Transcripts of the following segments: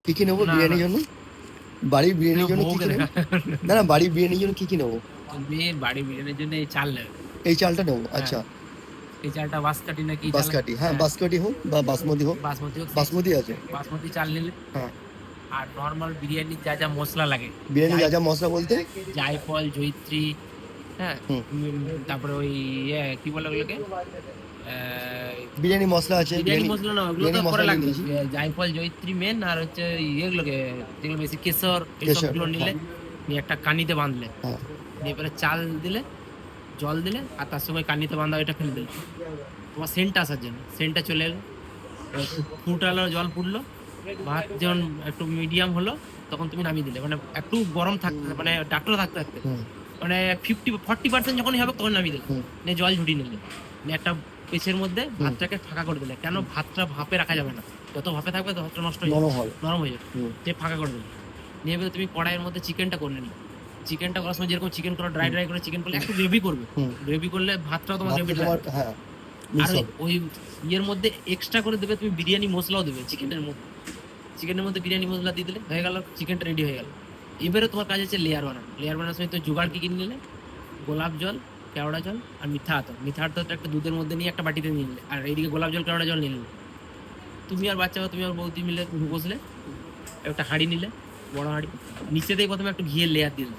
কি কি নেবো না বিরিয়ানির জন্য? বাড়ির বিরিয়ানির জন্য কি বউকে কি নেবো? দেখা না না, বাড়ির বিরিয়ানির জন্য কি কি নেবো? মেয়ের বাড়ি বিরিয়ানির জন্য এই চাল নেবে। এই চালটা নেবো, হ্যাঁ, আচ্ছা। এই চালটা বাঁশকাঠি না কি চাল আছে? বাঁশকাঠি, হ্যাঁ হ্যাঁ, বাঁশকাঠি হোক বা বাসমতি হোক। বাসমতি হোক, সেই বাসমতি আছে। বাসমতি চাল নিলে। হ্যাঁ। আর নর্মাল বিরিয়ানির যা যা মশলা লাগে, বিরিয়ানি যাই যা যা মশলা বলতে? জায়ফল, জয়িত্রী, হ্যাঁ, হুম। তারপরে ওই কি বলে ওগুলোকে, বিরিয়ানি মশলা আছে, বিরিয়ানি মশলা না, ওগুলো বিরিয়ানি তো পরে মশলা লাগবে। নিয়েছি। জায়ফল, জয়িত্রী মেন, আর হচ্ছে এগুলোকে যেগুলো বেশি কেশর, কেশর, এইসবগুলো নিলে। হ্যাঁ। নিয়ে একটা কানিতে বাঁধলে, হ্যাঁ। দিয়ে এবারে চাল দিলে, জল দিলে, আর তার সঙ্গে কানিতে বাঁধা ওইটা ফেলে দিলে, তোমার সেন্টটা আসার জন্য। সেন্টটা চলে এলো, এবার ফুটালো, জল ফুটলো, ভাত যখন একটু মিডিয়াম হলো, তখন তুমি নামিয়ে দিলে, মানে একটু গরম থাকতে, মানে ডাক্তার থাকতে থাকতে, হুম। মানে 40% যখনই হবে তখন নামিয়ে দিলে। হুম। নিয়ে জল ঝুটিয়ে নিলে, নিয়ে একটা পেছের মধ্যে হুম। ভাতটাকে ফাঁকা করে দিলে। কেন ভাতটা ভাপে রাখা যাবে না, যত ভাপে থাকবে তত ভাতটা নষ্ট হয়ে যাবে, নরম হবে। নরম হয়ে যাবে। হুম। দিয়ে ফাঁকা করে দিলে, নিয়ে এবার তুমি কড়াইয়ের মধ্যে চিকেনটা করে নিলে। চিকেনটা করার সময় যেরকম চিকেন করা, ড্রাই ড্রাই করে চিকেন করলে একটু গ্রেভি করবে। হুম। গ্রেভি করলে ভাতটাও তোমার ভাতটা গ্রেভি তোমার, লাগবে। হ্যাঁ, আর মিক্স হবে। ওই ইয়ের মধ্যে এক্সট্রা করে দেবে তুমি বিরিয়ানি মশলাও দেবে চিকেনের মধ্যে। চিকেনের মধ্যে বিরিয়ানি মশলা দিয়ে দিলে হয়ে গেল, চিকেনটা রেডি হয়ে গেল। এবারে তোমার কাজ হচ্ছে লেয়ার বানানো। লেয়ার বানানোর সময় তো জোগাড় কি নিলে, গোলাপ জল, কেওড়া জল, আর মিঠা আতর। মিঠা আতরটা একটা দুধের মধ্যে নিয়ে একটা বাটিতে নিয়ে নিলে, আর এইদিকে গোলাপ জল, কেওড়া জল নিয়ে নিলে। তুমি আর বাচ্চা, তুমি আর বৌদি মিলে বসলে, একটা হাঁড়ি নিলে, বড় হাঁড়ি, নিচেতেই প্রথমে একটু ঘিয়ের লেয়ার দিলে,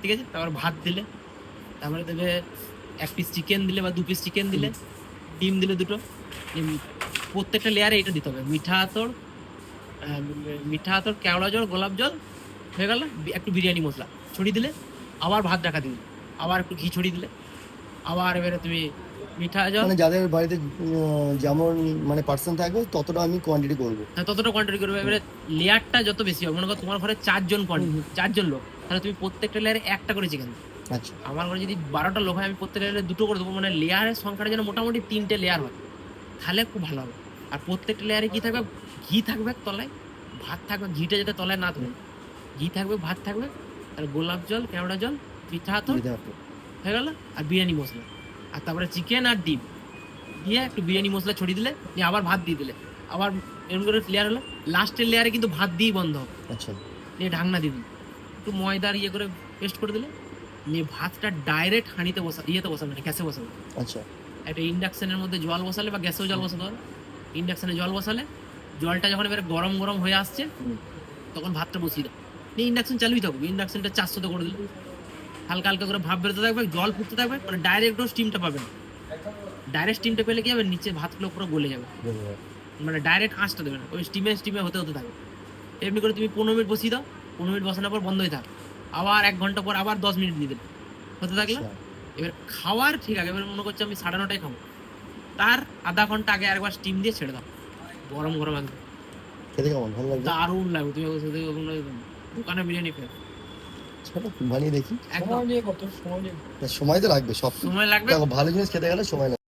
ঠিক আছে। তারপর ভাত দিলে, তারপরে দেবে 1 পিস চিকেন দিলে বা 2 পিস চিকেন দিলে, ডিম দিলে দুটো। প্রত্যেকটা লেয়ারে এটা দিতে হবে, মিঠা আতর, কেওড়া জল, গোলাপ জল, হয়ে গেল। একটু বিরিয়ানি মশলা ছড়িয়ে দিলে, আবার ভাত ঢাকা দিলে, আবার একটু ঘি ছড়িয়ে দিলে, আবার এবারে তুমি মিঠা জল, মানে যাদের বাড়িতে যেমন মানে পার্সেন্ট থাকবে ততটা আমি কোয়ান্টিটি করবো। হ্যাঁ ততটা কোয়ান্টিটি করবে। এবারে লেয়ারটা যত বেশি হবে, মনে করো তোমার ঘরে 4 জন চারজন লোক, তাহলে তুমি প্রত্যেকটা লেয়ারে একটা করে চিকেন। আচ্ছা। আমার ঘরে যদি 12টা লোক হয়, আমি প্রত্যেকটা লেয়ারে দুটো করে দেবো, মানে লেয়ারের সংখ্যাটা যেন মোটামুটি 3টে লেয়ার হয়, তাহলে খুব ভালো হবে। আর প্রত্যেকটা লেয়ারে কি থাকবে, ঘি থাকবে তলায়, ভাত থাকবে, ঘিটা যাতে তলায় না থাকে, ঘি থাকবে, ভাত থাকবে, আর গোলাপ জল, কেওড়া জল, মিঠা আতর, হয়ে গেল। আর বিরিয়ানি মশলা, আর তারপরে চিকেন আর ডিম দিয়ে একটু বিরিয়ানি মশলা ছড়িয়ে দিলে, নিয়ে আবার ভাত দিয়ে দিলে, আবার এরকম করে লেয়ার হলো। লাস্টের লেয়ারে কিন্তু ভাত দিয়েই বন্ধ হবে। আচ্ছা। নিয়ে ঢাকনা দিয়ে দিলে, একটু ময়দার ইয়ে করে পেস্ট করে দিলে, নিয়ে ভাতটা ডাইরেক্ট হাঁড়িতে বসাবে, মানে গ্যাসে বসাবে। আচ্ছা। একটা ইন্ডাকশনের মধ্যে জল বসালে, বা গ্যাসেও জল বসাতে হবে। ইন্ডাকশনে জল বসালে, জলটা যখন এবারে গরম গরম হয়ে আসছে, তখন ভাতটা বসিয়ে দাও। নিয়ে ইন্ডাকশন চালুই থাকবে, ইন্ডাকশনটা 400-তে করে দিলে, হালকা হালকা করে ভাপ বেরোতে থাকবে, জল ফুটতে থাকবে, মানে ডাইরেক্টও স্টিমটা পাবে না। ডাইরেক্ট স্টিমটা পেলে কি হবে, নিচে ভাতগুলো পুরো গলে যাবে, মানে ডাইরেক্ট আঁচটা দেবে না, ওই স্টিমে স্টিমে হতে হতে থাকবে। এমনি করে তুমি 15 মিনিট বসিয়ে দাও, 15 মিনিট বসানোর পর বন্ধ হয়ে থাক, আবার 1 ঘন্টা পর আবার 10 মিনিট দিয়ে দেবে, হতে থাকলে। এবার খাওয়ার ঠিক আছে, এবার মনে করছি আমি 9:30টায় খাবো, তার আধা ঘন্টা আগে আরেকবার স্টিম দিয়ে ছেড়ে দাও, গরম গরম একদম খেতে কেমন, ভালো লাগবে? দারুণ লাগবে। তুমি দোকানে বিরিয়ানি খেয়ে চলো বানিয়ে দেখি। একদম সময় তো লাগবে, সব সময় লাগবে। দেখো ভালো জিনিস খেতে গেলে সময় লাগবে।